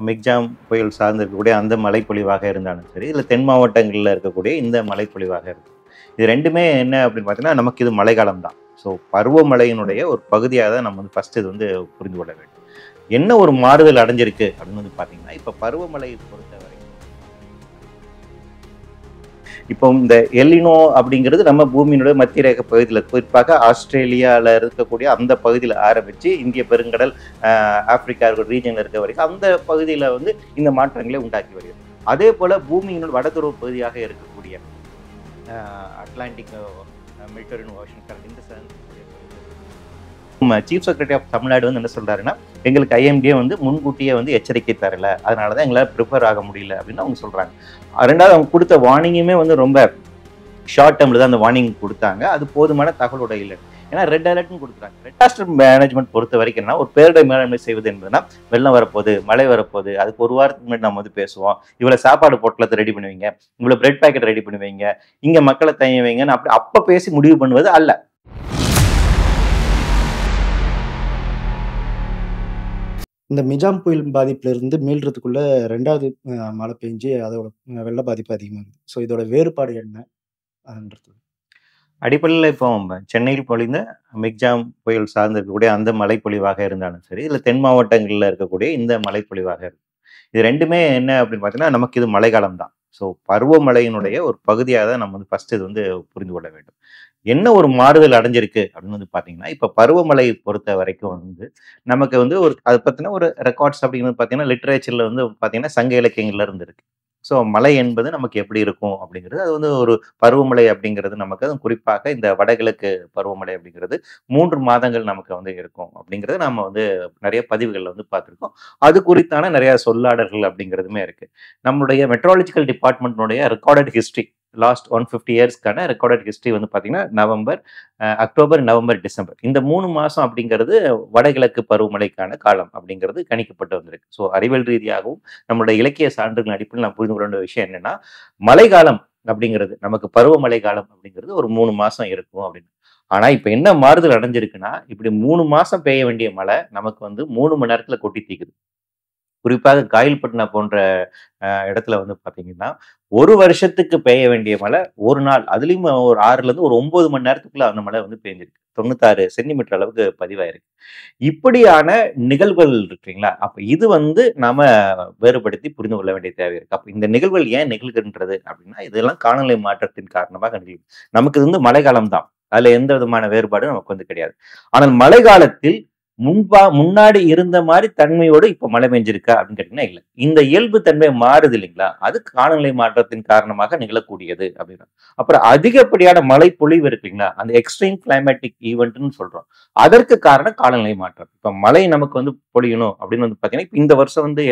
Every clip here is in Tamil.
மிக்ஜாம் புயல் சார்ந்து இருக்கக்கூடிய அந்த மழைப்பொழிவாக இருந்தாலும் சரி, இல்லை தென் மாவட்டங்களில் இருக்கக்கூடிய இந்த மழைப்பொழிவாக இருக்கும். இது ரெண்டுமே என்ன அப்படின்னு பார்த்தீங்கன்னா, நமக்கு இது மழைக்காலம் தான். ஸோ பருவமழையினுடைய ஒரு பகுதியாக தான் நம்ம வந்து ஃபர்ஸ்ட் இது வந்து புரிந்து கொள்ள வேண்டும். என்ன ஒரு மாறுதல் அடைஞ்சிருக்கு அப்படின்னு வந்து பார்த்தீங்கன்னா, இப்போ பருவமழை பொறுத்தவரை இப்போ இந்த எல்லினோ அப்படிங்கிறது நம்ம பூமியினுடைய மத்திய ரேகை பகுதியில், குறிப்பாக ஆஸ்திரேலியாவில் இருக்கக்கூடிய அந்த பகுதியில் ஆரம்பித்து இந்திய பெருங்கடல், ஆப்பிரிக்கா ரீஜனில் இருக்க வரைக்கும் அந்த பகுதியில் வந்து இந்த மாற்றங்களை உண்டாக்கி வருகிறது. அதே போல் பூமியினுடைய வடதுருவ பகுதியாக இருக்கக்கூடிய அட்லாண்டிக் மெடிட்டரேனியன் ஓஷன் கரண்ட் இந்த சீஃப் செக்ரட்டரி ஆஃப் தமிழ்நாடு வந்து என்ன சொல்றாருன்னா, எங்களுக்கு ஐஎம்டிஏ வந்து முன்கூட்டியே வந்து எச்சரிக்கை தரல, அதனால தான் எங்களால் ப்ரிப்பேர் ஆக முடியல அப்படின்னு அவங்க சொல்றாங்க. ரெண்டாவது அவங்க கொடுத்த வார்னிங்குமே வந்து ரொம்ப ஷார்ட் டேர்ம்ல தான் அந்த வார்னிங் கொடுத்தாங்க. அது போதுமான தகவலோட இல்லை. ஏன்னா ரெட் அலர்ட்னு கொடுக்குறாங்க. டிசாஸ்டர் மேனேஜ்மெண்ட் பொறுத்த வரைக்கும் என்ன, ஒரு பேரிடர் மேலாண்மை செய்வது என்பதுனா, வெள்ளம் வரப்போகுது, மழை வரப்போகுது, அதுக்கு ஒரு வாரத்துக்கு முன்னாடி நம்ம வந்து பேசுவோம், இவ்வளோ சாப்பாடு பொட்டலத்தை ரெடி பண்ணுவீங்க, இவ்வளோ பிரெட் பேக்கெட் ரெடி பண்ணுவீங்க, இங்கே மக்களை தய வைங்கன்னு அப்படி அப்போ பேசி முடிவு பண்ணுவது அல்ல. இந்த மிஜாம் புயல் பாதிப்பிலிருந்து மீள்றதுக்குள்ள 2வது மழை பெஞ்சு அதோட வெள்ள பாதிப்பு அதிகமாகுது. ஸோ இதோட வேறுபாடு என்ன அதுன்றது? அடிப்படையில் இப்போ சென்னையில் பொழிந்த மிக்ஜாம் புயல் சார்ந்து இருக்கக்கூடிய அந்த மழைப்பொழிவாக இருந்தாலும் சரி, இல்லை தென் மாவட்டங்களில் இருக்கக்கூடிய இந்த மழைப்பொழிவாக இருக்கும். இது ரெண்டுமே என்ன அப்படின்னு பார்த்தீங்கன்னா, நமக்கு இது மழைக்காலம் தான். ஸோ பருவமழையினுடைய ஒரு பகுதியாக தான் நம்ம வந்து ஃபர்ஸ்ட் இது வந்து புரிந்து கொள்ள வேண்டும். என்ன ஒரு மாறுதல் அடைஞ்சிருக்கு அப்படின்னு வந்து பார்த்தீங்கன்னா, இப்போ பருவமழை பொறுத்த வரைக்கும் வந்து நமக்கு வந்து ஒரு அதை பற்றின ஒரு ரெக்கார்ட்ஸ் அப்படிங்கிறது பார்த்தீங்கன்னா, லிட்ரேச்சரில் வந்து பார்த்தீங்கன்னா சங்க இலக்கியங்கள்ல இருந்து இருக்கு. ஸோ மழை என்பது நமக்கு எப்படி இருக்கும் அப்படிங்கிறது, அது வந்து ஒரு பருவமழை அப்படிங்கிறது நமக்கு அதுவும் குறிப்பாக இந்த வடகிழக்கு பருவமழை அப்படிங்கிறது 3 மாதங்கள் நமக்கு வந்து இருக்கும் அப்படிங்கிறது நம்ம வந்து நிறைய பதிவுகளில் வந்து பார்த்துருக்கோம். அது குறித்தான நிறைய சொல்லாடல்கள் அப்படிங்கிறதுமே இருக்கு. நம்மளுடைய மெட்ரோலஜிக்கல் டிபார்ட்மெண்ட்னுடைய ரெக்கார்டட் ஹிஸ்ட்ரி லாஸ்ட் 150 இயர்ஸ்க்கான ரெக்கார்டட் ஹிஸ்ட்ரி வந்து பார்த்தீங்கன்னா அக்டோபர், நவம்பர், டிசம்பர் இந்த 3 மாதம் அப்படிங்கிறது வடகிழக்கு பருவமழைக்கான காலம் அப்படிங்கிறது கணிக்கப்பட்டு வந்திருக்கு. ஸோ அறிவியல் ரீதியாகவும் நம்மளுடைய இலக்கிய சான்றுகளின் அடிப்படையில் நான் புரிந்து கொள்ள வேண்டிய விஷயம் என்னன்னா, மழைக்காலம் அப்படிங்கிறது நமக்கு பருவமழை காலம் அப்படிங்கிறது ஒரு 3 மாதம் இருக்கும் அப்படின்னு. ஆனா இப்ப என்ன மாறுதல் அடைஞ்சிருக்குன்னா, இப்படி 3 மாசம் பெய்ய வேண்டிய மழை நமக்கு வந்து 3 மணி நேரத்துல கொட்டி தீக்குது. குறிப்பாக காயல்பட்டினம் போன்ற இடத்துல வந்து பாத்தீங்கன்னா, ஒரு வருஷத்துக்கு பெய்ய வேண்டிய மழை ஒரு நாள், அதுலயும் ஒரு 6ல இருந்து ஒரு 9 மணி நேரத்துக்குள்ள அந்த மழை வந்து பெய்ஞ்சிருக்கு. 96 சென்டிமீட்டர் அளவுக்கு பதிவாயிருக்கு. இப்படியான நிகழ்வுகள் இருக்குங்களா, அப்ப இது வந்து நாம வேறுபடுத்தி புரிந்து கொள்ள வேண்டிய தேவை இருக்கு. அப்ப இந்த நிகழ்வுகள் ஏன் நிகழ்கின்றது அப்படின்னா, இதெல்லாம் காலநிலை மாற்றத்தின் காரணமாக நிகழ்வு. நமக்கு இது வந்து மழைக்காலம் தான், அதுல எந்த விதமான வேறுபாடும் நமக்கு வந்து கிடையாது. ஆனால் மழை காலத்தில் முன்னாடி இருந்த மாதிரி தன்மையோடு இப்ப மழை பெஞ்சிருக்கா அப்படின்னு கேட்டீங்கன்னா இல்ல. இந்த இயல்பு தன்மை மாறுது இல்லைங்களா, அது காலநிலை மாற்றத்தின் காரணமாக நிகழக்கூடியது அப்படின்னா. அப்புறம் அதிகப்படியான மழை பொழிவு இருக்குங்களா, அந்த எக்ஸ்ட்ரீம் கிளைமேட்டிக் ஈவெண்ட்னு சொல்றோம். அதற்கு காரணம் காலநிலை மாற்றம். இப்ப மழை நமக்கு வந்து பொழியணும் அப்படின்னு வந்து பாத்தீங்கன்னா, இந்த வருஷம் வந்து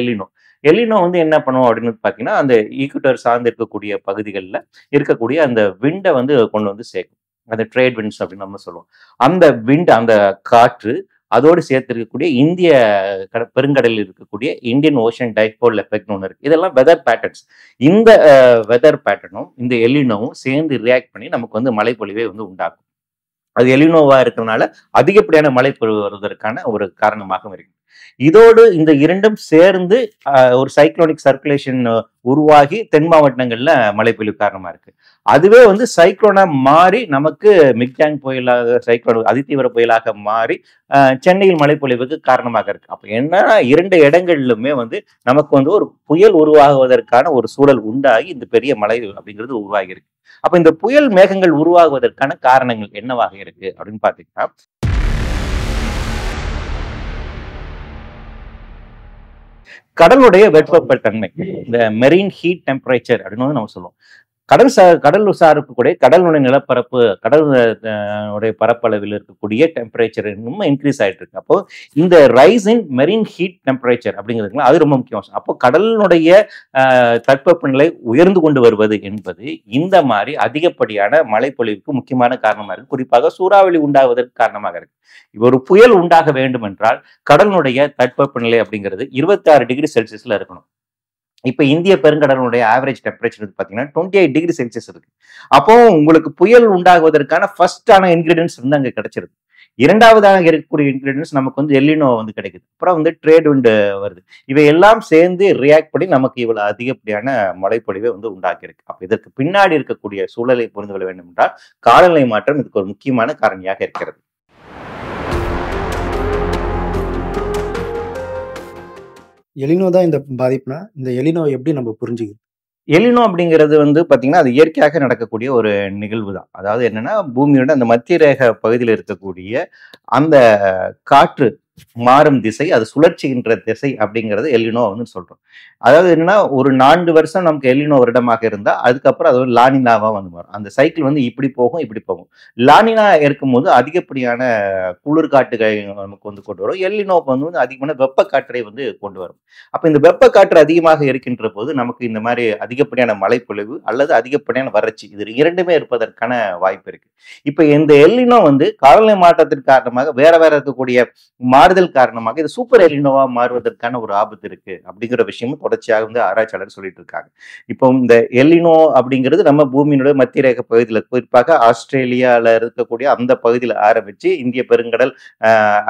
எல்லினோ வந்து என்ன பண்ணுவோம் அப்படின்னு பாத்தீங்கன்னா, அந்த ஈக்குவட்டர் சார்ந்து இருக்கக்கூடிய பகுதிகளில் இருக்கக்கூடிய அந்த விண்டை வந்து கொண்டு வந்து சேர்க்கும். அந்த ட்ரேட் விண்ட்ஸ் அப்படின்னு நம்ம சொல்லுவோம். அந்த விண்ட், அந்த காற்று அதோடு சேர்த்து இருக்கக்கூடிய இந்திய பெருங்கடலில் இருக்கக்கூடிய இந்தியன் ஓஷன் டைபோல் எஃபெக்ட்னு ஒன்று இருக்கு. இதெல்லாம் வெதர் பேட்டர்ன்ஸ். இந்த வெதர் பேட்டர்னும் இந்த எல்லினோவும் சேர்ந்து ரியாக்ட் பண்ணி நமக்கு வந்து மழைப்பொழிவை வந்து உண்டாக்கும். அது எலினோவா இருக்கிறதுனால அதிகப்படியான மழை வருவதற்கான ஒரு காரணமாகவும் இருக்கு. இதோடு இந்த இரண்டும் சேர்ந்து ஒரு சைக்ளோனிக் சர்க்குலேஷன் உருவாகி தென் மாவட்டங்கள்ல மழைப்பொழிவு காரணமா இருக்கு. அதுவே வந்து சைக்ளோனா மாறி நமக்கு மிக்ஜாங் புயலாக, சைக்ளோன் அதிதீவிர புயலாக மாறி சென்னையில் மழைப்பொழிவுக்கு காரணமாக இருக்கு. அப்ப என்னன்னா 2 இடங்களிலுமே வந்து நமக்கு வந்து ஒரு புயல் உருவாகுவதற்கான ஒரு சூழல் உண்டாகி இந்த பெரிய மழை அப்படிங்கிறது உருவாகி இருக்கு. அப்ப இந்த புயல் மேகங்கள் உருவாகுவதற்கான காரணங்கள் என்னவாக இருக்கு அப்படின்னு பாத்தீங்கன்னா, கடலுடைய வெப்பத்தன்மை, இந்த மெரீன் ஹீட் டெம்பரேச்சர் அப்படின்னு நம்ம சொல்லுவோம். கடல் சார் இருக்கக்கூடிய கடலுடைய நிலப்பரப்பு, கடல் உடைய பரப்பளவில் இருக்கக்கூடிய டெம்பரேச்சர் ரொம்ப இன்க்ரீஸ் ஆயிட்டு இருக்கு. அப்போ இந்த ரைஸ் இன் மெரீன் ஹீட் டெம்பரேச்சர் அப்படிங்கிறது அது ரொம்ப முக்கியம். அப்போ கடலினுடைய தட்பவெப்பநிலை உயர்ந்து கொண்டு வருவது என்பது இந்த மாதிரி அதிகப்படியான மழைப்பொழிவுக்கு முக்கியமான காரணமாக இருக்கு. குறிப்பாக சூறாவளி உண்டாவதற்கு காரணமாக இருக்கு. ஒரு புயல் உண்டாக வேண்டும் என்றால் கடலினுடைய தட்பவெப்பநிலை அப்படிங்கிறது 26 டிகிரி செல்சியஸ்ல இருக்கணும். இப்ப இந்திய பெருங்கடலுடைய ஆவரேஜ் டெம்பரேச்சர் பாத்தீங்கன்னா 28 டிகிரி செல்சியஸ் இருக்கு. அப்போ உங்களுக்கு புயல் உண்டாகுவதற்கான ஃபர்ஸ்டான இன்கிரீடியன்ஸ் வந்து அங்க கிடைச்சிருக்கு. இரண்டாவதாக இருக்கக்கூடிய இன்கிரீடியன்ஸ் நமக்கு வந்து எல்லினோ வந்து கிடைக்குது. அப்புறம் வந்து ட்ரேட் விண்ட் வருது. இவை எல்லாம் சேர்ந்து ரியாக்ட் பண்ணி நமக்கு இவ்வளவு அதிகப்படியான மழைப்பொழிவை வந்து உண்டாக்கியிருக்கு. அப்ப இதற்கு பின்னாடி இருக்கக்கூடிய சூழலை புரிந்து கொள்ள வேண்டும் என்றால் காலநிலை மாற்றம் இதுக்கு ஒரு முக்கியமான காரணியாக இருக்கிறது. எலினோ தான் இந்த பாதிப்புனா, இந்த எலினோவை எப்படி நம்ம புரிஞ்சுக்கிறது? எலினோ அப்படிங்கிறது வந்து பார்த்தீங்கன்னா, அது இயற்கையாக நடக்கக்கூடிய ஒரு நிகழ்வு தான். அதாவது என்னன்னா, பூமியோட அந்த மத்திய ரேகை பகுதியில இருக்கக்கூடிய அந்த காற்று மாறும் திசை, அது சுழற்சிகின்ற திசை அப்படிங்கிறது எல்லினோ வந்து சொல்றோம். அதாவது என்னன்னா, ஒரு 4 வருஷம் நமக்கு எல்லினோ வருடமாக இருந்தா, அதுக்கப்புறம் அது ஒரு லானினாவா வந்து மாறும். அந்த சைக்கிள் வந்து இப்படி போகும், இப்படி போகும். லானினா இருக்கும்போது அதிகப்படியான குளிர் காற்றுகளை நமக்கு வந்து கொண்டு வரும். எல்லினோ வந்து அதிகமான வெப்ப காற்றை வந்து கொண்டு வரும். அப்ப இந்த வெப்ப காற்று அதிகமாக இருக்கின்ற போது நமக்கு இந்த மாதிரி அதிகப்படியான மழைப்பொழிவு அல்லது அதிகப்படியான வறட்சி இது இரண்டுமே இருப்பதற்கான வாய்ப்பு இருக்கு. இப்ப இந்த எல்லினோ வந்து காலநிலை மாற்றத்தின் காரணமாக வேற வேற இருக்கக்கூடிய மாறுதல் காரணமாக இது சூப்பர் எல்லினோவா மாறுவதற்கான ஒரு ஆபத்து இருக்கு அப்படிங்கிற விஷயமும் தொடர்ச்சியாக வந்து ஆராய்ச்சியாளர் சொல்லிட்டு இருக்காங்க. இப்போ இந்த எல்லினோ அப்படிங்கிறது நம்ம பூமியினுடைய மத்திய ரேகை பகுதியில் குறிப்பாக ஆஸ்திரேலியால இருக்கக்கூடிய அந்த பகுதியில் ஆரம்பிச்சு இந்திய பெருங்கடல்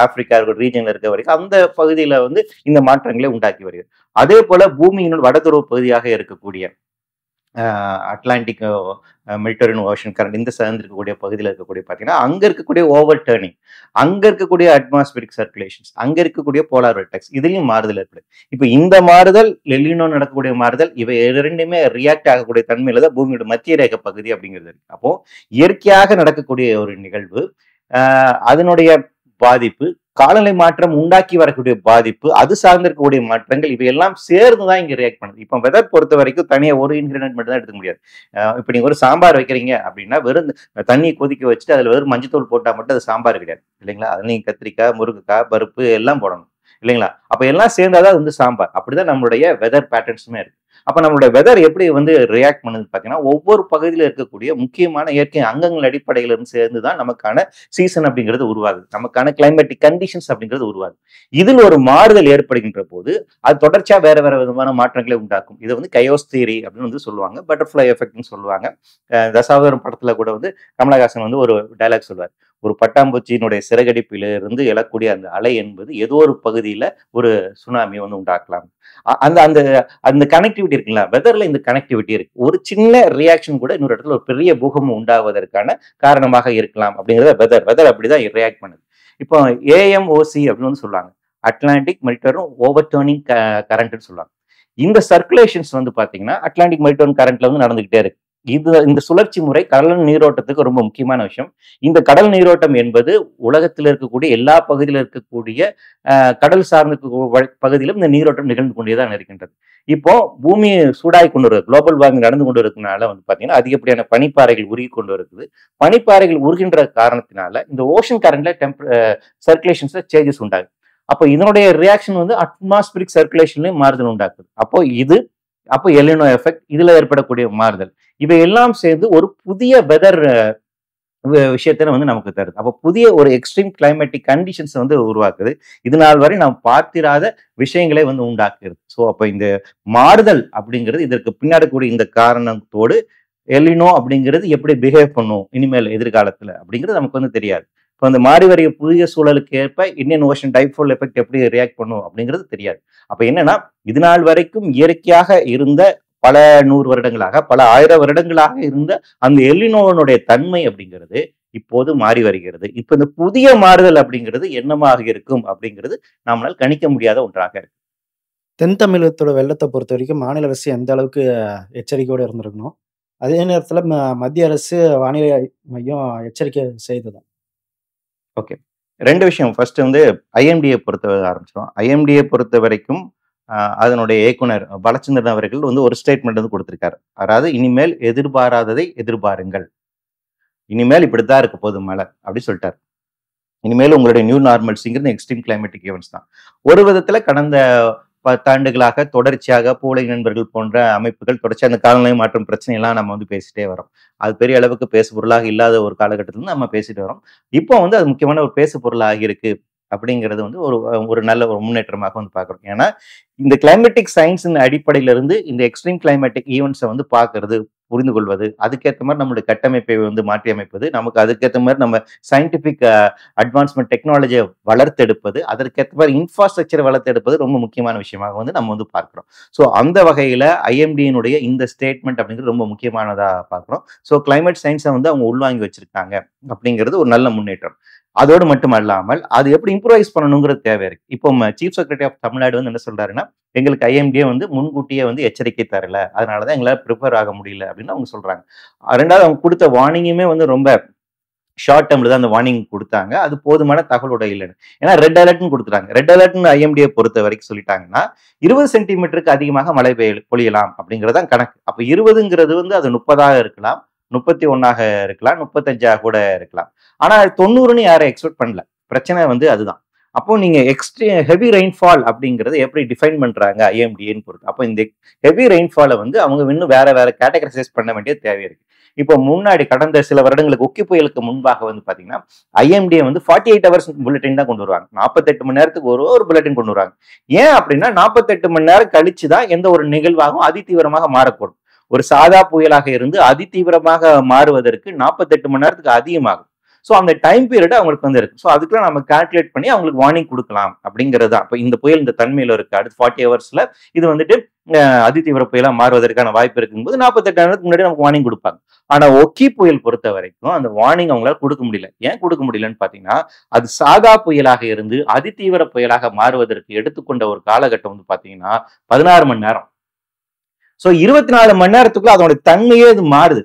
ஆப்பிரிக்கா ரீஜன்ல இருக்க வரைக்கும் அந்த பகுதியில வந்து இந்த மாற்றங்களை உண்டாக்கி வருகிறது. அதே போல பூமியினுள் வடதுருவ பகுதியாக இருக்கக்கூடிய அட்லாண்டிக் மெடிட்டரேனியன் ஓஷன் கரண்ட் இந்த சார்ந்திருக்கக்கூடிய பகுதியில் இருக்கக்கூடிய பார்த்தீங்கன்னா அங்க இருக்கக்கூடிய ஓவர் டேர்னிங், அங்க இருக்கக்கூடிய அட்மாஸ்பியரிக் சர்க்குலேஷன்ஸ், அங்க இருக்கக்கூடிய போலார் வெர்டெக்ஸ் இதுலயும் மாறுதல் ஏற்படுது. இப்ப இந்த மாறுதல் எல்லினோ நடக்கக்கூடிய மாறுதல் இவை இரண்டுமே ரியாக்ட் ஆகக்கூடிய தன்மையில தான் பூமியோட மத்திய ரேகை பகுதி அப்படிங்கிறது இருக்கு. அப்போ இயற்கையாக நடக்கக்கூடிய ஒரு நிகழ்வு, அதனுடைய பாதிப்பு, காலநிலை மாற்றம் உண்டாக்கி வரக்கூடிய பாதிப்பு, அது சார்ந்திருக்கக்கூடிய மாற்றங்கள் இவையெல்லாம் சேர்ந்துதான் இங்க ரியாக்ட் பண்ணுது. இப்போ வெதர் பொறுத்த வரைக்கும் தனியா ஒரு இன்கிரிடியன்ட் மட்டும் தான் எடுத்துக்க முடியாது. இப்ப நீங்க ஒரு சாம்பார் வைக்கிறீங்க அப்படின்னா வெறும் தண்ணியை கொதிக்க வச்சுட்டு அதுல வெறும் மஞ்சத்தூள் போட்டா மட்டும் அது சாம்பார் கிடையாது இல்லைங்களா? அது நீங்க கத்திரிக்காய், முருங்கைக்காய், பருப்பு எல்லாம் போடணும் இல்லைங்களா? அப்ப எல்லாம் சேர்ந்தாதான் அது வந்து சாம்பார். அப்படிதான் நம்மளுடைய வெதர் பேட்டர்ன்ஸுமே இருக்கு. அப்ப நம்மளுடைய வெதர் எப்படி வந்து ரியாக்ட் பண்ணுது பாத்தீங்கன்னா ஒவ்வொரு பகுதியில இருக்கக்கூடிய முக்கியமான இயற்கை அங்கங்கள் அடிப்படையில இருந்து சேர்ந்துதான் நமக்கான சீசன் அப்படிங்கிறது உருவாகுது. நமக்கான கிளைமேட்டிக் கண்டிஷன்ஸ் அப்படிங்கிறது உருவாகுது. இதில் ஒரு மாறுதல் ஏற்படுகின்ற போது அது தொடர்ச்சியா வேற வேற விதமான மாற்றங்களை உண்டாக்கும். இதை வந்து கயோஸ் தியரி அப்படின்னு வந்து சொல்லுவாங்க. பட்டர்ஃபிளை எஃபெக்ட்னு சொல்லுவாங்க. தசாவதாரம் படத்துல கூட வந்து கமலஹாசன் வந்து ஒரு டைலாக் சொல்வார். ஒரு பட்டாம்பூச்சியினுடைய சிறகடிப்பிலிருந்து எழக்கூடிய அந்த அலை என்பது ஏதோ ஒரு பகுதியில ஒரு சுனாமி வந்து உண்டாக்கலாம். அந்த அந்த அந்த கனெக்டிவிட்டி இருக்குங்களா? வெதர்ல இந்த கனெக்டிவிட்டி இருக்கு. ஒரு சின்ன ரியாக்ஷன் கூட இன்னொரு இடத்துல ஒரு பெரிய பூகம்பம் உண்டாவதற்கான காரணமாக இருக்கலாம் அப்படிங்கிறத வெதர் அப்படிதான் ரியாக்ட் பண்ணுது. இப்போ ஏஎம்ஓசி அப்படின்னு வந்து சொல்லுவாங்க. அட்லாண்டிக் மெடிட்டரேனியன் ஓவர்டர்னிங் கரண்ட்னு சொல்லுவாங்க. இந்த சர்க்குலேஷன்ஸ் வந்து பாத்தீங்கன்னா அட்லாண்டிக் மெடிட்டரேனியன் கரண்ட்ல வந்து நடந்துகிட்டே இருக்கு. இந்த சுழற்சி முறை கடல் நீரோட்டத்துக்கு ரொம்ப முக்கியமான விஷயம். இந்த கடல் நீரோட்டம் என்பது உலகத்தில் இருக்கக்கூடிய எல்லா பகுதியில இருக்கக்கூடிய கடல் சார்ந்த பகுதியிலும் இந்த நீரோட்டம் நிகழ்ந்து கொண்டேதான் இருக்கின்றது. இப்போ பூமி சூடாகி கொண்டு வருது, குளோபல் வார்மிங் நடந்து கொண்டு இருக்கனால வந்து பாத்தீங்கன்னா அதிகப்படியான பனிப்பாறைகள் உருகி கொண்டு இருக்குது. பனிப்பாறைகள் உருகின்ற காரணத்தினால இந்த ஓஷன் கரண்ட்ல சர்க்குலேஷன்ஸ்ல சேஞ்சஸ் உண்டாகுது. அப்போ இதனுடைய ரியாக்ஷன் வந்து அட்மாஸ்பியரிக் சர்க்குலேஷன்லயும் மாறுதல் உண்டாக்குது. அப்போ எல்னினோ எஃபெக்ட் இதுல ஏற்படக்கூடிய மாறுதல் இவை எல்லாம் சேர்ந்து ஒரு புதிய வெதர் விஷயத்த வந்து நமக்கு தருது. அப்போ புதிய ஒரு எக்ஸ்ட்ரீம் கிளைமேட்டிக் கண்டிஷன்ஸ் வந்து உருவாக்குது. இது நாள் வரை நாம் பார்த்திராத விஷயங்களை வந்து உண்டாக்குறது. ஸோ அப்போ இந்த மாறுதல் அப்படிங்கிறது இதற்கு பின்னாடி கூடிய இந்த காரணத்தோடு எல்னினோ அப்படிங்கிறது எப்படி பிஹேவ் பண்ணும் இனிமேல் எதிர்காலத்துல அப்படிங்கிறது நமக்கு வந்து தெரியாது. இப்போ அந்த மாறி வரைய புதிய சூழலுக்கு ஏற்ப இந்தியன் ஓஷன் டைபோல் எஃபெக்ட் எப்படி ரியாக்ட் பண்ணும் அப்படிங்கிறது தெரியாது. அப்ப என்னன்னா இது நாள் வரைக்கும் இயற்கையாக இருந்த பல 100 வருடங்களாக பல 1000 வருடங்களாக இருந்த அந்த எல்னினோனுடைய தன்மை அப்படிங்கிறது இப்போது மாறி வருகிறது. இப்ப இந்த புதிய மாறுதல் அப்படிங்கிறது என்னமாக இருக்கும் அப்படிங்கிறது நம்மளால் கணிக்க முடியாத ஒன்றாக இருக்கு. தென் தமிழகத்தோட வெள்ளத்தை பொறுத்த வரைக்கும் மாநில அரசு எந்த அளவுக்கு எச்சரிக்கையோடு இருந்திருக்கணும்? அதே நேரத்துல மத்திய அரசு வானிலை மையம் எச்சரிக்கை செய்ததா? ஓகே. 2 விஷயம். ஃபர்ஸ்ட் வந்து ஐஎம்டியை பொறுத்த ஆரம்பிச்சிடும். ஐஎம்டியை பொறுத்த வரைக்கும் அதனுடைய இயக்குனர் பாலச்சந்திரன் அவர்கள் வந்து ஒரு ஸ்டேட்மெண்ட் வந்து கொடுத்திருக்காரு. அதாவது இனிமேல் எதிர்பாராததை எதிர்பாருங்கள். இனிமேல் இப்படித்தான் இருக்க போகுது மழை அப்படி சொல்லிட்டாரு. இனிமேல் உங்களுடைய நியூ நார்மல்ஸிங்கிறது எக்ஸ்ட்ரீம் கிளைமேட்டிக் ஈவெண்ட்ஸ் தான். ஒரு விதத்துல கடந்த 10 ஆண்டுகளாக தொடர்ச்சியாக பூலை நண்பர்கள் போன்ற அமைப்புகள் தொடர்ச்சியாக அந்த காலநிலை மாற்றம் பிரச்சனையெல்லாம் நம்ம வந்து பேசிட்டே வரோம். அது பெரிய அளவுக்கு பேசு பொருளாக இல்லாத ஒரு காலகட்டத்துல நம்ம பேசிட்டு வரோம். இப்போ வந்து அது முக்கியமான ஒரு பேசு பொருளாக இருக்கு அப்படிங்கிறது வந்து ஒரு நல்ல ஒரு முன்னேற்றமாக வந்து பார்க்குறோம். ஏன்னா இந்த கிளைமேட்டிக் சயின்ஸின் அடிப்படையில இருந்து இந்த எக்ஸ்ட்ரீம் கிளைமேட்டிக் ஈவெண்ட்ஸை வந்து பார்க்கறது புரிந்து கொள்வது, அதுக்கேத்த மாரி நம்மளுடைய கட்டமைப்பை வந்து மாற்றி அமைப்பது, நமக்கு அதுக்கேத்த மாரி நம்ம சயின்டிஃபிக் அட்வான்ஸ்மென்ட் டெக்னாலஜிய வளர்த்தெடுப்பது, அதற்கேத்த மாரி இன்ஃப்ராஸ்ட்ரக்சர வளர்த்தெடுப்பது ரொம்ப முக்கியமான விஷயமாக வந்து நம்ம வந்து பார்க்கிறோம். ஸோ அந்த வகையில ஐஎம்டியினுடைய இந்த ஸ்டேட்மெண்ட் அப்படிங்கிறது ரொம்ப முக்கியமானதா பார்க்கிறோம். ஸோ கிளைமேட் சயின்ஸ வந்து அவங்க உள்வாங்கி வச்சிருக்காங்க அப்படிங்கிறது ஒரு நல்ல முன்னேற்றம். அதோடு மட்டுமல்லாமல், அது எப்படி இம்ப்ரூவைஸ் பண்ணணுங்கிறது தேவை இருக்கு. இப்போ சீஃப் செக்ரட்டரி ஆஃப் தமிழ்நாடு வந்து என்ன சொல்றாருன்னா, எங்களுக்கு ஐஎம்டியே வந்து முன்கூட்டியே வந்து எச்சரிக்கை தரல. அதனால தான் எங்களால பிரிப்பேர் ஆக முடியல அப்படின்னு அவங்க சொல்றாங்க. 2வது அவங்க குடுத்த வார்னிங்குமே வந்து ரொம்ப ஷார்ட் டேர்ம்ல தான் அந்த வார்னிங் குடுத்தாங்க. அது போதுமான தகவலோட இல்லன்னு. ஏன்னா ரெட் அலர்ட்ன்னு குடுத்துட்டாங்க. ரெட் அலர்ட்ன்னு ஐஎம்டிய பொறுத்தவரைக்கும் சொல்லிட்டாங்கன்னா, 20 சென்டிமீட்டருக்கு அதிகமாக மழை பொழியலாம் அப்படிங்கிறது தான் கணக்கு. அப்ப 20ங்கிறது வந்து அது 30ஆக இருக்கலாம், 31ஆக இருக்கலாம், 35ஆ கூட இருக்கலாம். ஆனா 90ன்னு யாரும் எக்ஸ்பெக்ட் பண்ணல. பிரச்சனை வந்து அதுதான். அப்போ நீங்க ஹெவி ரெயின்ஃபால் அப்படிங்கிறத எப்படி டிஃபைன் பண்றாங்க ஐஎம்டிஏன்னு பொறுத்து. அப்போ இந்த ஹெவி ரெயின்ஃபால வந்து அவங்க இன்னும் வேற வேற கேட்டகரைசைஸ் பண்ண வேண்டிய தேவை இருக்கு. இப்போ முன்னாடி கடந்த சில வருடங்களுக்கு ஒக்கி புயலுக்கு முன்பாக வந்து பாத்தீங்கன்னா ஐஎம்டிஏ வந்து 48 ஹவர்ஸ் புல்லட்டின் தான் கொண்டு வருவாங்க. 48 மணி நேரத்துக்கு ஒரு புல்லட்டின் கொண்டு வருவாங்க. ஏன் அப்படின்னா 48 மணி நேரம் கழிச்சு தான் எந்த ஒரு நிகழ்வாகவும் அதிதீவிரமாக மாறக்கூடும். ஒரு சாதா புயலாக இருந்து அதிதீவிரமாக மாறுவதற்கு 48 மணி நேரத்துக்கு அதிகமாகும். ஸோ அந்த டைம் பீரியட் அவங்களுக்கு வந்து இருக்கு. ஸோ அதுக்குள்ள நம்ம கால்குலேட் பண்ணி அவங்களுக்கு வார்னிங் கொடுக்கலாம் அப்படிங்கிறது தான். இப்போ இந்த புயல் இந்த தன்மையில இருக்கு. அடுத்து 40 ஹவர்ஸ்ல இது வந்துட்டு அதிதீவிர புயலா மாறுவதற்கான வாய்ப்பு இருக்கும்போது 48 நேரத்துக்கு முன்னாடி நமக்கு வார்னிங் கொடுப்பாங்க. ஆனா ஒக்கி புயல் பொறுத்த வரைக்கும் அந்த வார்னிங் அவங்களால கொடுக்க முடியல. ஏன் கொடுக்க முடியலன்னு பாத்தீங்கன்னா, அது சாதா புயலாக இருந்து அதிதீவிர புயலாக மாறுவதற்கு எடுத்துக்கொண்ட ஒரு காலகட்டம் வந்து பாத்தீங்கன்னா 16 மணி நேரம். ஸோ 24 மணி நேரத்துக்குள்ள அதோட தன்மையே இது மாறுது.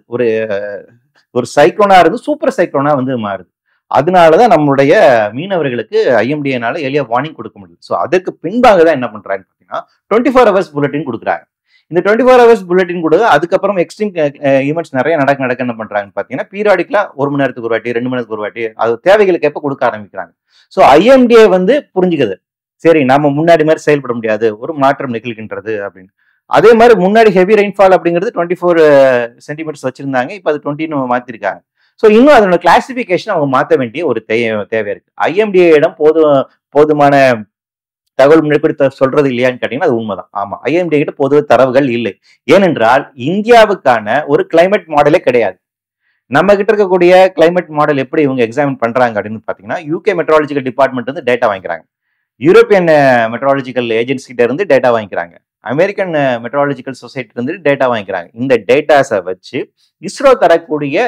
ஒரு சைக்ளோனா இருந்து சூப்பர் சைக்ளோனா வந்து மாறுது. அதனாலதான் நம்மளுடைய மீனவர்களுக்கு ஐஎம்டிஏனால எளிய வார்னிங் கொடுக்க முடியல. ஸோ அதற்கு பின்பாக தான் என்ன பண்றாங்கன்னு பாத்தீங்கன்னா 24 ஹவர்ஸ் புல்லட்டின் கொடுக்குறாங்க. இந்த 24 ஹவர்ஸ் புல்லட்டின் கூட அதுக்கப்புறம் எக்ஸ்ட்ரீம் ஈவெண்ட்ஸ் நிறைய நடக்க என்ன பண்றாங்கன்னு பாத்தீங்கன்னா பீரியாடிக்கலா 1 மணி நேரத்துக்கு ஒரு வாட்டி 2 மணி நேரத்துக்கு ஒரு வாட்டி அது தேவைகளுக்கு எப்ப கொடுக்க ஆரம்பிக்கிறாங்க. ஸோ ஐஎம்டிஏ வந்து புரிஞ்சுக்குது. சரி நம்ம முன்னாடி மாதிரி செயல்பட முடியாது, ஒரு மாற்றம் நிகழ்கின்றது அப்படின்னு. அதே மாதிரி முன்னாடி ஹெவி ரெயின்ஃபால் அப்படிங்கிறது 24 சென்டிமீட்டர்ஸ் வச்சிருந்தாங்க. இப்ப அது 20ன்னு மாத்திருக்காங்க. ஸோ இன்னும் அதோட கிளாசிபிகேஷன் அவங்க மாற்ற வேண்டிய ஒரு தேவை இருக்கு. ஐஎம்டிஏ போதுமான தகவல் முன்னாடி சொல்றது இல்லையான்னு கேட்டீங்கன்னா அது உண்மைதான். ஆமா, ஐஎம்டிஏ கிட்ட பொதுவாக தரவுகள் இல்லை. ஏனென்றால் இந்தியாவுக்கான ஒரு கிளைமேட் மாடலே கிடையாது. நம்ம கிட்ட இருக்கக்கூடிய கிளைமேட் மாடல் எப்படி இவங்க எக்ஸாமின் பண்றாங்க அப்படின்னு பாத்தீங்கன்னா, யூகே மெட்ராலஜிக்கல் டிபார்ட்மெண்ட் வந்து டேட்டா வாங்கிக்கிறாங்க. யூரோப்பியன் மெட்ராலஜிக்கல் ஏஜென்சி கிட்ட இருந்து டேட்டா வாங்கிக்கிறாங்க. அமெரிக்கன் மெட்ராலஜிக்கல் சொசைட்டி இருந்து டேட்டா வாங்கிக்கிறாங்க. இந்த டேட்டாஸை வச்சு இஸ்ரோ தரக்கூடிய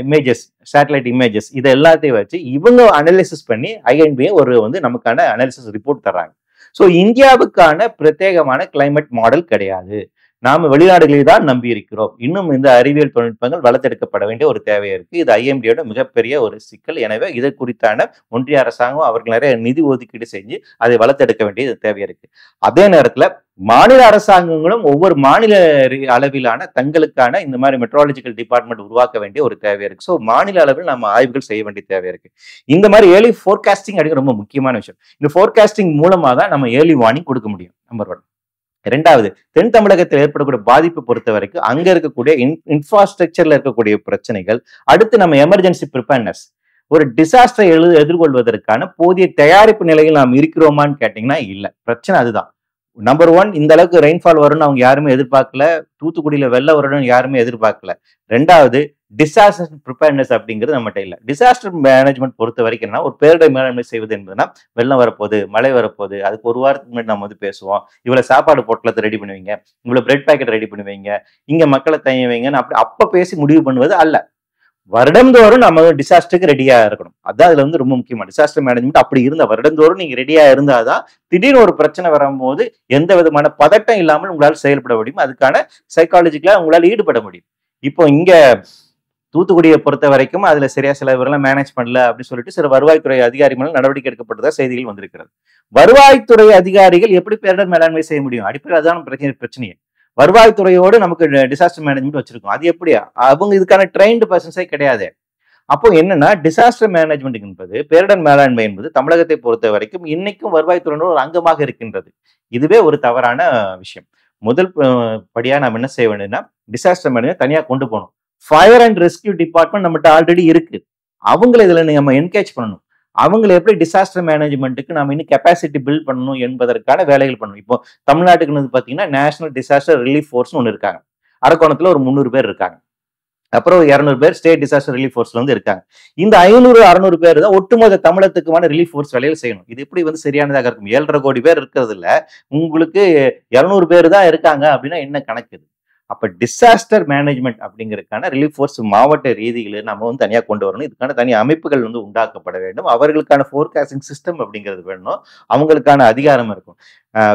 இமேஜஸ், சேட்டலைட் இமேஜஸ் இது எல்லாத்தையும் வச்சு இவங்க அனலிசிஸ் பண்ணி ஐஎன்பிஏ ஒரு வந்து நமக்கான அனாலிசிஸ் ரிப்போர்ட் தர்றாங்க. ஸோ இந்தியாவுக்கான பிரத்யேகமான கிளைமேட் மாடல் கிடையாது. நாம வெளிநாடுகளில் தான் நம்பி இருக்கிறோம். இன்னும் இந்த அறிவியல் தொழில்நுட்பங்கள் வளர்த்தெடுக்கப்பட வேண்டிய ஒரு தேவை இருக்கு. இது ஐஎம்டியோட மிகப்பெரிய ஒரு சிக்கல். எனவே இது குறித்தான ஒன்றிய அரசாங்கம் அவர்கள் நிறைய நிதி ஒதுக்கீடு செஞ்சு அதை வளர்த்தெடுக்க வேண்டிய தேவை இருக்கு. அதே நேரத்துல மாநில அரசாங்கங்களும் ஒவ்வொரு மாநில அளவிலான தங்களுக்கான இந்த மாதிரி மெட்ராலஜிக்கல் டிபார்ட்மெண்ட் உருவாக்க வேண்டிய ஒரு தேவை இருக்கு. ஸோ மாநில அளவில் நம்ம ஆய்வுகள் செய்ய வேண்டிய தேவை இருக்கு. இந்த மாதிரி ஏர்லி ஃபோர்காஸ்டிங் அப்படிங்கிற ரொம்ப முக்கியமான விஷயம். இந்த ஃபோர்காஸ்டிங் மூலமா தான் நம்ம ஏர்லி வார்னிங் கொடுக்க முடியும். நம்பர் 1. 2வது, தென் தமிழகத்தில் ஏற்படக்கூடிய பாதிப்பு பொறுத்த வரைக்கும் அங்க இருக்கக்கூடிய இன்ஃப்ராஸ்ட்ரக்சர்ல இருக்கக்கூடிய பிரச்சனைகள், அடுத்து நம்ம எமர்ஜென்சி ப்ரிப்பேர்னஸ், ஒரு டிசாஸ்டரை எதிர்கொள்வதற்கான போதிய தயாரிப்பு நிலையில் நாம் இருக்கிறோமான்னு கேட்டீங்கன்னா இல்ல. பிரச்சனை அதுதான். நம்பர் 1, இந்த அளவுக்கு ரெயின்ஃபால் வரும்னு அவங்க யாருமே எதிர்பார்க்கல. தூத்துக்குடியில வெள்ளம் வரும்னு யாருமே எதிர்பார்க்கல. 2வது, டிசாஸ்டர் ப்ரிப்பேர்னஸ் அப்படிங்கிறது நம்மகிட்ட இல்ல. டிசாஸ்டர் மேனேஜ்மெண்ட் பொறுத்த வரைக்கும் ஒரு பேரிடர் மேலாண்மை செய்வது என்பதுன்னா, வெள்ளம் வரப்போகுது, மழை வரப்போகுது, அதுக்கு ஒரு வாரத்துக்கு முன்னாடி நம்ம வந்து பேசுவோம். இவ்வளவு சாப்பாடு பொட்டலத்தை ரெடி பண்ணுவீங்க, இவ்வளவு பிரெட் பேக்கெட் ரெடி பண்ணுவீங்க, இங்க மக்களை தய வைங்கன்னு அப்ப பேசி முடிவு பண்ணுவது அல்ல. வருடந்தோறும் நம்ம டிசாஸ்டருக்கு ரெடியா இருக்கணும். அதான் அதுல வந்து ரொம்ப முக்கியமா டிசாஸ்டர் மேனேஜ்மெண்ட் அப்படி இருந்தா வருடந்தோறும் நீங்க ரெடியா இருந்தாதான் திடீர்னு ஒரு பிரச்சனை வரும்போது எந்த விதமான பதட்டம் இல்லாமல் உங்களால் செயல்பட முடியும். அதுக்கான சைக்காலஜிக்கலா உங்களால் ஈடுபட முடியும். இப்போ இங்க தூத்துக்குடியை பொறுத்த வரைக்கும் அதுல சரியா சில இவரெல்லாம் மேனேஜ் பண்ணல அப்படின்னு சொல்லிட்டு சில வருவாய்த்துறை அதிகாரிகள் நடவடிக்கை எடுக்கப்பட்டதா செய்திகள் வந்திருக்கிறது. வருவாய்த்துறை அதிகாரிகள் எப்படி பேரிடர் மேலாண்மை செய்ய முடியும்? அடிப்படையில் அதான் பிரச்சனையே. வருவாய்த்துறையோடு நமக்கு டிசாஸ்டர் மேனேஜ்மெண்ட் வச்சிருக்கோம். அது எப்படி? அவங்க இதுக்கான ட்ரெயின்டு பர்சன்ஸே கிடையாது. அப்போ என்னன்னா டிசாஸ்டர் மேனேஜ்மெண்ட் என்பது, பேரிடர் மேலாண்மை என்பது தமிழகத்தை பொறுத்த வரைக்கும் இன்னைக்கும் வருவாய்த்துறையினோட ஒரு அங்கமாக இருக்கின்றது. இதுவே ஒரு தவறான விஷயம். முதல் படியா நாம் என்ன செய்ய வேண்டியதுன்னா டிசாஸ்டர் மேனேஜ்மெண்ட் தனியா கொண்டு போகணும். ஃபயர் அண்ட் ரெஸ்கியூ டிபார்ட்மெண்ட் நம்மகிட்ட ஆல்ரெடி இருக்கு. அவங்களை இதுல நம்ம என்கேஜ் பண்ணணும். அவங்களை எப்படி டிசாஸ்டர் மேனேஜ்மெண்ட்டுக்கு நம்ம இன்னும் கெப்பாசிட்டி பில்ட் பண்ணணும் என்பதற்கான வேலைகள் பண்ணணும். இப்போ தமிழ்நாட்டுக்கு பாத்தீங்கன்னா நேஷனல் டிசாஸ்டர் ரிலீஃப் ஃபோர்ஸ் ஒன்று இருக்காங்க. அரக்கோணத்துல ஒரு 300 பேர் இருக்காங்க. அப்புறம் 200 பேர் ஸ்டேட் டிசாஸ்டர் ரிலீஃப் ஃபோர்ஸ்ல வந்து இருக்காங்க. இந்த 500 600 பேர் தான் ஒட்டுமொத்த தமிழகத்துக்குமான ரிலீஃப் ஃபோர்ஸ் வேலையில் செய்யணும். இது எப்படி வந்து சரியானதாக இருக்கும்? 7,5 கோடி பேர் இருக்கிறதுல உங்களுக்கு 200 பேர் தான் இருக்காங்க அப்படின்னா என்ன கணக்கு இது? அப்ப டிசாஸ்டர் மேனேஜ்மெண்ட் அப்படிங்கிறதுக்கான ரிலீஃப் ஃபோர்ஸ் மாவட்ட ரீதியில நம்ம வந்து தனியா கொண்டு வரணும். இதுக்கான தனி அமைப்புகள் வந்து உண்டாக்கப்பட வேண்டும். அவர்களுக்கான ஃபோர்காஸ்டிங் சிஸ்டம் அப்படிங்கிறது வேணும். அவங்களுக்கான அதிகாரம் இருக்கும்.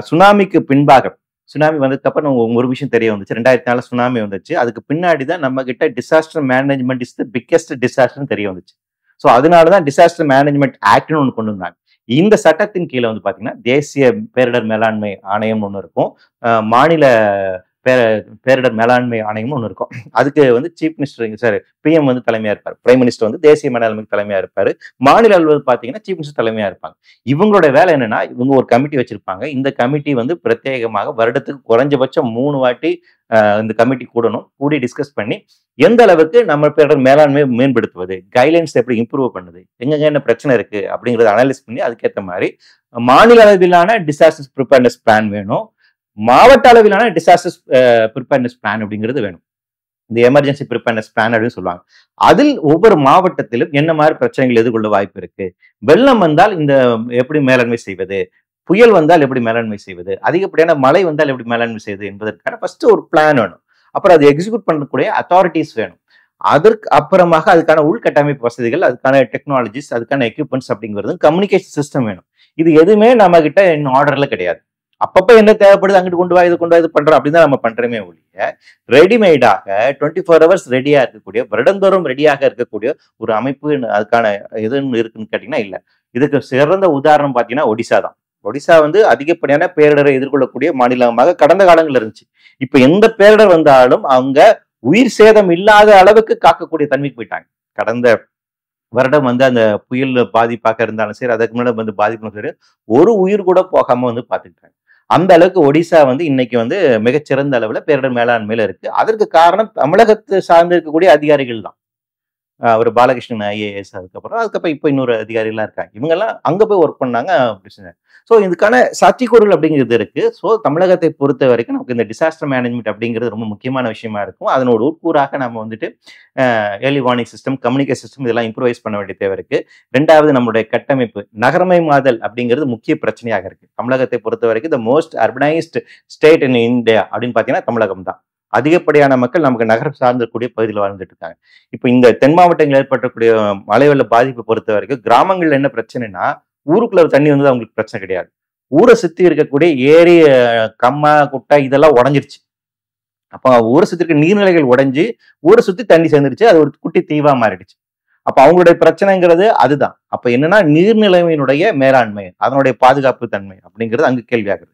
சுனாமிக்கு பின்பாக சுனாமி வந்ததுக்கு அப்புறம் ஒரு விஷயம் தெரிய வந்துச்சு. 2004 சுனாமி வந்துச்சு. அதுக்கு பின்னாடி தான் நம்ம கிட்ட disaster management is the biggest டிசாஸ்டர்னு தெரிய வந்துச்சு. ஸோ அதனாலதான் டிசாஸ்டர் மேனேஜ்மெண்ட் ஆக்ட்னு ஒன்று கொண்டு வந்தாங்க. இந்த சட்டத்தின் கீழே வந்து பாத்தீங்கன்னா தேசிய பேரிடர் மேலாண்மை ஆணையம் ஒன்று இருக்கும். மாநில பேரிடர் மேலாண்மை ஆணையம் ஒன்று இருக்கும். அதுக்கு வந்து சீஃப் மினிஸ்டர் சார் பிஎம் வந்து தலைமையா இருப்பார். பிரைம் மினிஸ்டர் வந்து தேசிய மேலாண்மைக்கு தலைமையா இருப்பாரு. மாநில அலுவலர் பாத்தீங்கன்னா சீஃப் மினிஸ்டர் தலைமையா இருப்பாங்க. இவங்களோட வேலை என்னன்னா, இவங்க ஒரு கமிட்டி வச்சிருப்பாங்க. இந்த கமிட்டி வந்து பிரத்யேகமாக வருடத்துக்கு குறைஞ்சபட்சம் 3 வாட்டி இந்த கமிட்டி கூடணும். கூடி டிஸ்கஸ் பண்ணி எந்த அளவுக்கு நம்ம பேரிடர் மேலாண்மையை மேம்படுத்துவது, கைட்லைன்ஸ் எப்படி இம்ப்ரூவ் பண்ணுது, எங்கெங்க என்ன பிரச்சனை இருக்கு அப்படிங்கறத அனலைஸ் பண்ணி அதுக்கேற்ற மாதிரி மாநில அளவிலான டிசாஸ்டர் ப்ரிப்பேர்னஸ் பிளான் வேணும். மாவட்ட அளவிலான டிசாஸ்டர் ப்ரிப்பேர்னஸ் பிளான் அப்படிங்கிறது வேணும். இந்த எமர்ஜென்சி ப்ரிப்பேர்னஸ் பிளான் அப்படின்னு சொல்லுவாங்க. அதில் ஒவ்வொரு மாவட்டத்திலும் என்ன மாதிரி பிரச்சனைகள் எதிர்கொள்ள வாய்ப்பு இருக்கு, வெள்ளம் வந்தால் இந்த எப்படி மேலாண்மை செய்வது, புயல் வந்தால் எப்படி மேலாண்மை செய்வது, அதிகப்படியான மழை வந்தால் எப்படி மேலாண்மை செய்வது என்பதற்கான ஃபர்ஸ்ட் ஒரு பிளான் வேணும். அப்புறம் அதை எக்ஸிக்யூட் பண்ணக்கூடிய அத்தாரிட்டிஸ் வேணும். அதற்கு அப்புறமாக அதுக்கான உள்கட்டமைப்பு வசதிகள், அதுக்கான டெக்னாலஜிஸ், அதுக்கான எக்யூப்மெண்ட்ஸ் அப்படிங்கிறது கம்யூனிகேஷன் சிஸ்டம் வேணும். இது எதுவுமே நம்ம கிட்ட இன்னும் ஆர்டர்ல கிடையாது. அப்பப்ப என்ன தேவைப்படுது அங்கிட்டு கொண்டு வா, இது கொண்டு வா, இது பண்றோம் அப்படின்னு தான் நம்ம பண்றோமே ஒழிய ரெடிமேடாக 24 ஹவர்ஸ் ரெடியா இருக்கக்கூடிய, வருடந்தோறும் ரெடியாக இருக்கக்கூடிய ஒரு அமைப்பு அதுக்கான எதுன்னு இருக்குன்னு கேட்டீங்கன்னா இல்ல. இதுக்கு சிறந்த உதாரணம் பாத்தீங்கன்னா ஒடிசா தான். ஒடிசா வந்து அதிகப்படியான பேரிடரை எதிர்கொள்ளக்கூடிய மாநிலமாக கடந்த காலங்கள்ல இருந்துச்சு. இப்ப எந்த பேரிடர் வந்தாலும் அவங்க உயிர் சேதம் இல்லாத அளவுக்கு காக்கக்கூடிய தன்மைக்கு போயிட்டாங்க. கடந்த வருடம் வந்து அந்த புயல் பாதிப்பாக இருந்தாலும் சரி, அதுக்கு முன்னாடி வந்து பாதிப்பும் சரி, ஒரு உயிர் கூட போகாம வந்து பாத்துக்கிட்டாங்க. அந்த அளவுக்கு ஒடிசா வந்து இன்னைக்கு வந்து மிகச்சிறந்த அளவுல பேரிடர் மேலாண்மையில இருக்கு. அதற்கு காரணம் தமிழகத்தை சார்ந்து இருக்கக்கூடிய அதிகாரிகள் தான். ஒரு பாலகிருஷ்ணன் ஐஏஎஸ், அதுக்கப்புறம் இப்ப இன்னொரு அதிகாரிகள்லாம் இருக்காங்க. இவங்க எல்லாம் அங்க போய் ஒர்க் பண்ணாங்க. ஸோ இதுக்கான சாத்தியக்கூறுகள் அப்படிங்கிறது இருக்கு. ஸோ தமிழகத்தை பொறுத்த வரைக்கும் நமக்கு இந்த டிசாஸ்டர் மேனேஜ்மெண்ட் அப்படிங்கிறது ரொம்ப முக்கியமான விஷயமா இருக்கும். அதனோட உட்கூறாக நம்ம வந்துட்டு early warning system, communication system இதெல்லாம் இம்ப்ரூவைஸ் பண்ண வேண்டிய தேவை இருக்கு. 2வது நம்மளுடைய கட்டமைப்பு நகரமயமாதல் அப்படிங்கிறது முக்கிய பிரச்சனையாக இருக்கு. தமிழகத்தை பொறுத்த வரைக்கும் the most urbanised state in India அப்படின்னு பாத்தீங்கன்னா தமிழகம் தான். அதிகப்படியான மக்கள் நமக்கு நகரம் சார்ந்தக்கூடிய பகுதியில் வாழ்ந்துட்டு இருக்காங்க. இப்ப இந்த தென் மாவட்டங்களில் ஏற்படக்கூடிய மழை வெள்ள பாதிப்பை பொறுத்த வரைக்கும் கிராமங்கள்ல என்ன பிரச்சனைனா, ஊருக்குள்ள தண்ணி வந்து அவங்களுக்கு பிரச்சனை கிடையாது. ஊரை சுத்தி இருக்கக்கூடிய ஏரி, கம்மா, குட்டை இதெல்லாம் உடஞ்சிருச்சு. அப்ப ஊரை சுத்தி இருக்க நீர்நிலைகள் உடைஞ்சு ஊரை சுத்தி தண்ணி சேர்ந்துருச்சு. அது ஒரு குட்டி தீவா மாறிடுச்சு. அப்ப அவங்களுடைய பிரச்சனைங்கிறது அதுதான். அப்ப என்னன்னா நீர்நிலைமையினுடைய மேலாண்மை, அதனுடைய பாதுகாப்பு தன்மை அப்படிங்கிறது அங்கு கேள்வியாகுது.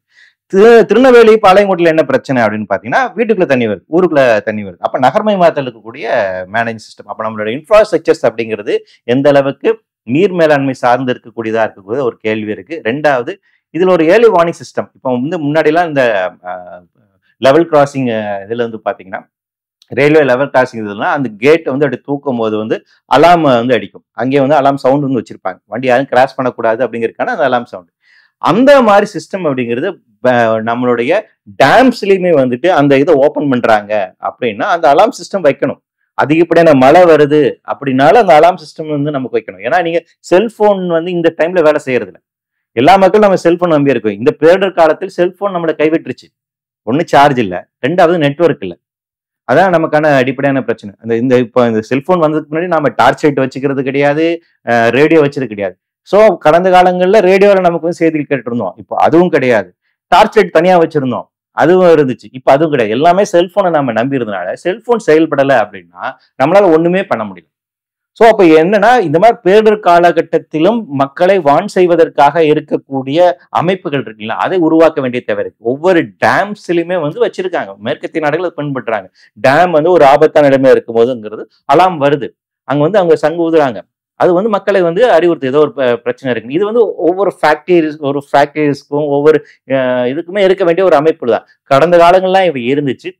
திருநெல்வேலி பாளையங்கோட்டில் என்ன பிரச்சனை அப்படின்னு பாத்தீங்கன்னா, வீட்டுக்குள்ள தண்ணி வருது, ஊருக்குள்ள தண்ணி வருது. அப்ப நகர்மயமாதல் இருக்கக்கூடிய மேனேஜ் சிஸ்டம், அப்ப நம்மளோட இன்ஃப்ராஸ்ட்ரக்சர்ஸ் அப்படிங்கிறது எந்த அளவுக்கு நீர் மேலாண்மை சார்ந்து இருக்கக்கூடியதா இருக்கக்கூடிய ஒரு கேள்வி இருக்கு. 2வது இதுல ஒரு ஏர்லி வார்னிங் சிஸ்டம். இப்போ வந்து முன்னாடி எல்லாம் இந்த லெவல் கிராசிங் இதுல வந்து பாத்தீங்கன்னா, ரயில்வே லெவல் கிராசிங் இதெல்லாம் அந்த கேட் வந்து அப்படி தூக்கும் போது வந்து அலாம் வந்து அடிக்கும். அங்கே வந்து அலாம் சவுண்ட் வந்து வச்சிருப்பாங்க. வண்டி யாரும் கிராஸ் பண்ணக்கூடாது அப்படிங்கிறதுக்கான அந்த அலாம் சவுண்ட். அந்த மாதிரி சிஸ்டம் அப்படிங்கிறது நம்மளுடைய டேம்ஸ்லயுமே வந்துட்டு அந்த இதை ஓபன் பண்றாங்க அப்படின்னா அந்த அலாம் சிஸ்டம் வைக்கணும். அதிகப்படியான மழை வருது அப்படின்னாலும் அந்த அலாம் சிஸ்டம் வந்து நமக்கு வைக்கணும். ஏன்னா நீங்க செல்போன் வந்து இந்த டைம்ல வேலை செய்யறது இல்லை. எல்லா மக்களும் நம்ம செல்போன் நம்பி இருக்கோம். இந்த பேரிடர் காலத்தில் செல்போன் நம்மளை கைவிட்டுருச்சு. ஒண்ணு சார்ஜ் இல்லை, 2வது நெட்வொர்க் இல்லை. அதான் நமக்கான அடிப்படையான பிரச்சனை. இந்த இப்போ இந்த செல்போன் வந்ததுக்கு முன்னாடி நாம டார்ச் லைட் வச்சுக்கிறது கிடையாது, ரேடியோ வச்சது கிடையாது. சோ கடந்த காலங்கள்ல ரேடியோல நமக்கு வந்து செய்திகள் கேட்டு இருந்தோம். இப்போ அதுவும் கிடையாது. டார்ச் லைட் தனியா வச்சிருந்தோம், அதுவும் இருந்துச்சு. இப்ப அதுவும் கிடையாது. எல்லாமே செல்போனை நம்ம நம்பி இருந்தனால செல்போன் செயல்படலை அப்படின்னா நம்மளால ஒண்ணுமே பண்ண முடியல. சோ அப்ப என்னன்னா, இந்த மாதிரி பேரிடர் காலகட்டத்திலும் மக்களை வான் செய்வதற்காக இருக்கக்கூடிய அமைப்புகள் இருக்குல்ல, அதை உருவாக்க வேண்டிய தேவை இருக்கு. ஒவ்வொரு டேம்ஸ்லயுமே வந்து வச்சிருக்காங்க. மேற்கத்திய நாடுகள் அதை பின்பற்றுறாங்க. டேம் வந்து ஒரு ஆபத்தான இடமே இருக்கும் போதுங்கிறது அலாம் வருது, அங்க வந்து அவங்க சங்கு ஊதுறாங்க. அது வந்து மக்களை வந்து அறிவுறுத்து ஏதோ ஒரு பிரச்சனை இருக்கு. இது வந்து ஒவ்வொரு ஃபேக்டரிஸ்க்கும் ஒவ்வொரு இதுக்குமே இருக்க வேண்டிய ஒரு அமைப்பு தான். கடந்த காலங்கள்லாம் இவ இருந்துச்சு,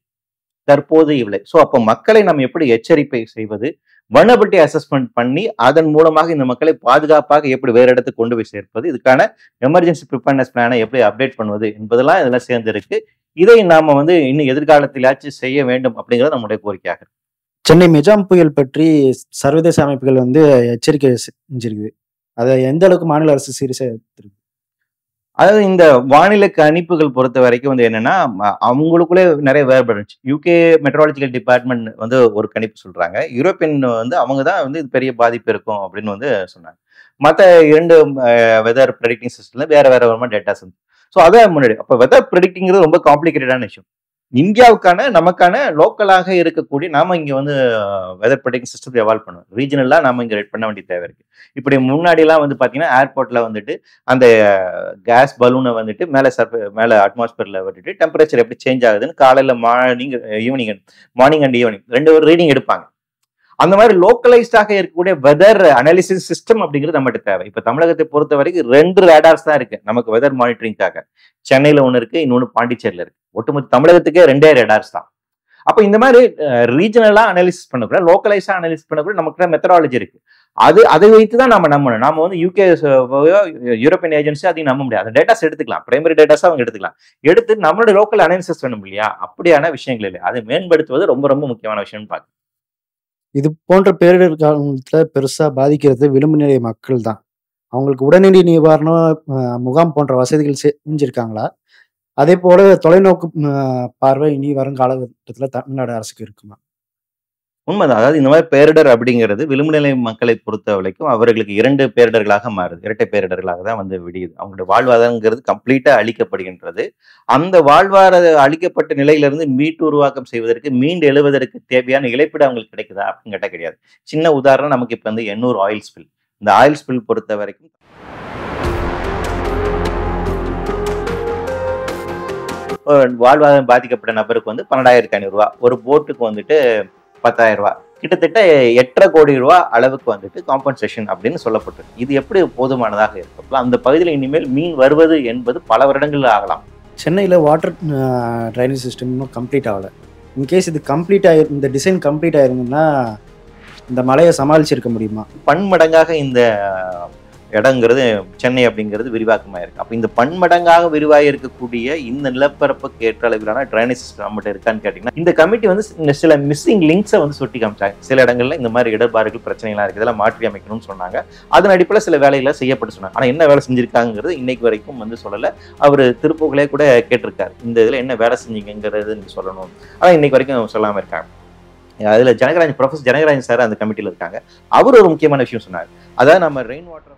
தற்போது இல்லை. சோ அப்ப மக்களை நம்ம எப்படி எச்சரிக்கை செய்வது, வல்னரபிலிட்டி அசஸ்மெண்ட் பண்ணி அதன் மூலமாக இந்த மக்களை பாதுகாப்பாக எப்படி வேற இடத்துக்கு கொண்டு போய் சேர்ப்பது, இதுக்கான எமர்ஜென்சி ப்ரிப்பேர்னஸ் பிளானை எப்படி அப்டேட் பண்ணுவது என்பதெல்லாம் இதெல்லாம் சேர்ந்து இருக்கு. இதை நாம வந்து இன்னும் எதிர்காலத்திலாச்சும் செய்ய வேண்டும் அப்படிங்கிறது நம்முடைய கோரிக்கையாக இருக்கு. சென்னை மிஜாம் புயல் பற்றி சர்வதேச அமைப்புகள் வந்து எச்சரிக்கை செஞ்சிருக்குது. அதை எந்த அளவுக்கு மாநில அரசு சீரியஸா எடுத்திருக்கு? அதாவது இந்த வானிலை கணிப்புகள் பொறுத்த வரைக்கும் வந்து என்னன்னா, அவங்களுக்குள்ளே நிறைய வேறுபடுச்சு. யுகே மெட்ரோலாஜிக்கல் டிபார்ட்மெண்ட் வந்து ஒரு கணிப்பு சொல்றாங்க. யூரோப்பியன் வந்து அவங்க தான் வந்து இது பெரிய பாதிப்பு இருக்கும் அப்படின்னு வந்து சொன்னாங்க. மத்த 2 வெதர் ப்ரெடிக்டிங் சிஸ்டம்ல வேற வேற விதமான டேட்டாஸ் வந்து. ஸோ அதான் முன்னாடி. அப்ப வெதர் ப்ரெடிக்டிங்கிறது ரொம்ப காம்ப்ளிகேட்டடான விஷயம். இந்தியாவுக்கான நமக்கான லோக்கலாக இருக்கக்கூடிய நாம இங்க வந்து வெதர் ப்ரெடிக்டிங் சிஸ்டத்தை எவால்வ் பண்ணுவோம். ரீஜனலா நாம இங்க ரெட் பண்ண வேண்டிய தேவை இருக்கு. இப்படி முன்னாடி எல்லாம் வந்து பாத்தீங்கன்னா ஏர்போர்ட்ல வந்துட்டு அந்த கேஸ் பலூனை வந்துட்டு மேல அட்மாஸ்பியர்ல விட்டுட்டு டெம்பரேச்சர் எப்படி சேஞ்ச் ஆகுதுன்னு காலையில மார்னிங் அண்ட் ஈவினிங் 2 ரீடிங் எடுப்பாங்க. அந்த மாதிரி லோக்கலைஸ்டாக இருக்கக்கூடிய வெதர் அனாலிசிஸ் சிஸ்டம் அப்படிங்கிறது நம்மகிட்ட தேவை. இப்ப தமிழகத்தை பொறுத்த வரைக்கும் 2 ரேடார்ஸ் தான் இருக்கு நமக்கு வெதர் மானிட்டரிங்காக. சென்னையில ஒண்ணு இருக்கு, இன்னொன்னு பாண்டிச்சேரியில இருக்கு. ஒட்டுமொத்த தமிழகத்துக்கே 2 ரேடார்ஸ் தான். அப்ப இந்த மாதிரி ரீஜனலா அனாலிசிஸ் பண்ணக்கூட லோக்கலைஸா அனாலிசிஸ் பண்ணக்கூட நமக்கு மெத்தடாலஜி இருக்கு. அதை வைத்து தான் நம்ம நம்பணும். நாம வந்து யூகே யூரோப்பியன் ஏஜென்சி அதையும் நம்ப முடியாது. அந்த டேட்டாஸ் எடுத்துக்கலாம், பிரைமரி டேட்டாஸ் அவங்க எடுத்துக்கலாம். எடுத்து நம்மளோட லோக்கல் அனாலிசிஸ் வேணும் இல்லையா? அப்படியான விஷயங்கள் இல்லை. அதை மேம்படுத்துவது ரொம்ப ரொம்ப முக்கியமான விஷயம்னு பாக்க. இது போன்ற பேரிடர் காலத்துல பெருசா பாதிக்கிறது விளிம்பு நிலை மக்கள் தான். அவங்களுக்கு உடனடி நிவாரணம் முகாம் போன்ற வசதிகள் செஞ்சிருக்காங்களா? அதே போல தொலைநோக்கு பார்வை இனி வரும் காலகட்டத்துல தமிழ்நாடு அரசுக்கு இருக்குமா? உண்மைதான். அதாவது இந்த மாதிரி பேரிடர் அப்படிங்கிறது விளிம்பு நிலை மக்களை பொறுத்த வரைக்கும் அவர்களுக்கு 2 பேரிடர்களாக மாறுது. இரட்டை பேரிடர்களாக தான் வந்து விடியுது. அவங்களுடைய வாழ்வாதாரங்கிறது கம்ப்ளீட்டா அழிக்கப்படுகின்றது. அந்த அழிக்கப்பட்ட நிலையிலிருந்து மீட்டு உருவாக்கம் செய்வதற்கு, மீண்டு எழுவதற்கு தேவையான இழப்பீடு அவங்களுக்கு கிடைக்குதா அப்படின்னு கேட்டா கிடையாது. சின்ன உதாரணம் நமக்கு இப்ப வந்து எண்ணூர் ஆயில் ஸ்பில். இந்த ஆயில் ஸ்பில் பொறுத்த வரைக்கும் வாழ்வாதாரம் பாதிக்கப்பட்ட நபருக்கு வந்து 12,500 ரூபாய், ஒரு போட்டுக்கு வந்துட்டு 10,000 ரூபாய், கிட்டத்தட்ட 8,5 கோடி ரூபாய் அளவுக்கு வந்துட்டு காம்பன்சேஷன் அப்படின்னு சொல்லப்பட்டிருக்கு. இது எப்படி போதுமானதாக இருக்கும்? அந்த பகுதியில் இனிமேல் மீன் வருவது என்பது பல வருடங்கள் ஆகலாம். சென்னையில் வாட்டர் ட்ரைனேஜ் சிஸ்டம் இன்னும் கம்ப்ளீட் ஆகலை. இன்கேஸ் இது இந்த டிசைன் கம்ப்ளீட் ஆயிருந்ததுன்னா இந்த மழையை சமாளிச்சிருக்க முடியுமா? பன்மடங்காக இந்த இடங்கிறது சென்னை அப்படிங்கிறது விரிவாக்கமாயிருக்கு. அப்போ இந்த பன்மடங்காக விரிவாக இருக்கக்கூடிய இந்த நிலப்பரப்புக்கு ஏற்ற அளவிலான ட்ரைனேஜ் சிஸ்டம் நம்மகிட்ட இருக்கான்னு கேட்டிங்கன்னா, இந்த கமிட்டி வந்து சில மிஸ்ஸிங் லிங்க்ஸை வந்து சுட்டி காமிச்சாங்க. சில இடங்கள்ல இந்த மாதிரி இடர்பாடுகள் பிரச்சனைகள்லாம் இருக்குது, இதெல்லாம் மாற்றி அமைக்கணும்னு சொன்னாங்க. அதன் அடிப்படையில் சில வேலைகளை செய்யப்பட்டு சொன்னாங்க. ஆனால் என்ன வேலை செஞ்சிருக்காங்கிறது இன்னைக்கு வரைக்கும் வந்து சொல்லலை. அவர் திருப்புகளே கூட கேட்டிருக்காரு, இந்த இதில் என்ன வேலை செஞ்சீங்கிறது நீங்க சொல்லணும். ஆனால் இன்னைக்கு வரைக்கும் சொல்லாமல் இருக்காங்க. அதில் ப்ரொஃபஸர் ஜனகராஜன் சார் அந்த கமிட்டியில் இருக்காங்க. அவர் ஒரு முக்கியமான விஷயம் சொன்னார். அதாவது நம்ம ரெயின் வாட்டர்